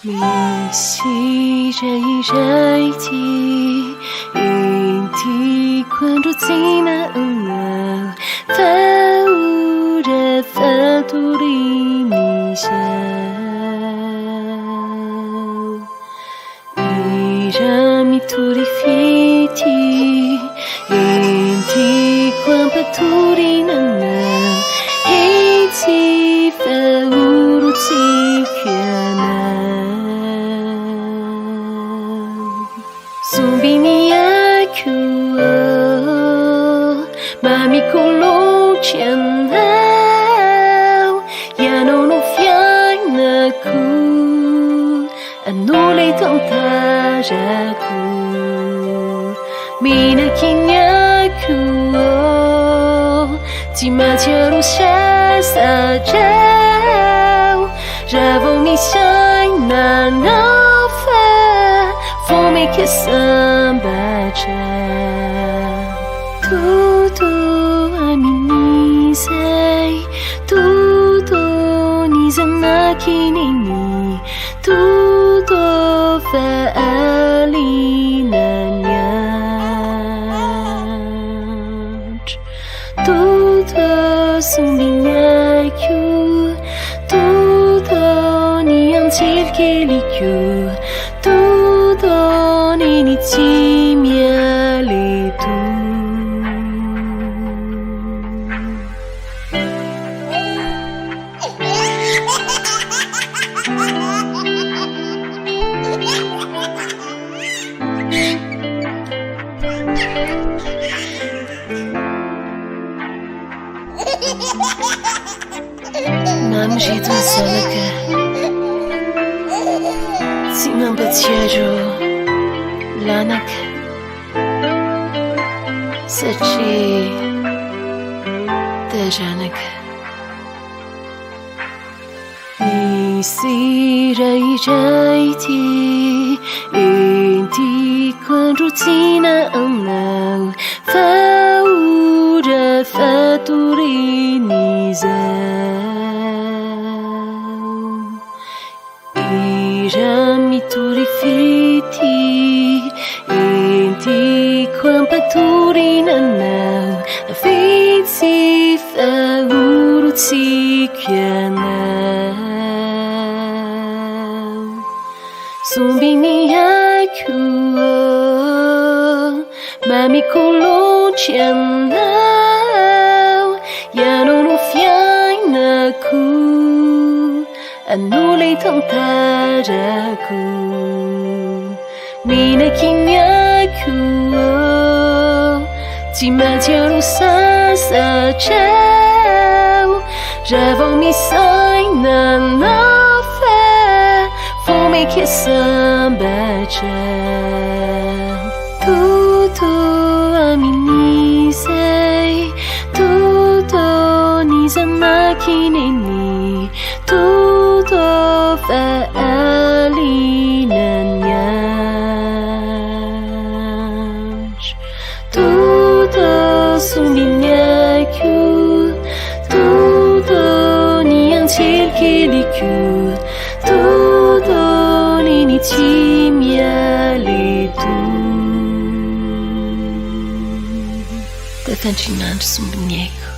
Mi si reiti inti quando zina una faura faturini ira mi turifiti inti quampa turina heiti fauru tikiana Sumbini aku Mami kulung cianau Ya nono fianaku Anulay tantaraku Minakinyaku Timajaru sajau Ravong nisay na nafa Fome que sambaja Tudo a minisei Tudo nizanakinini Tudo faalinanyaj Tudo sumbinyaku Tudo niantilkilikyu Tudo ninitimia letu Mam jeito solaka Si mambatsiero Lanak Sachi Dejanak Isi raiti Inti quando tina amau Faura faturini Ira mi turifiti Inti quampa turina nau Afizi fauru tikianau Sumbini aku Mami kulung cianau Ya nono fianaku Anulay tantaraku Minakinyaku Timajaru sajau Ravong misay na nafa Fome que sambaja Tudo a minisei Tudo nizanakinini Tudo faalinanyaj Tudo sumbinyaku Tudo niantilkilikyu Tudo ninitimia letu Datanjinan sumbinyaku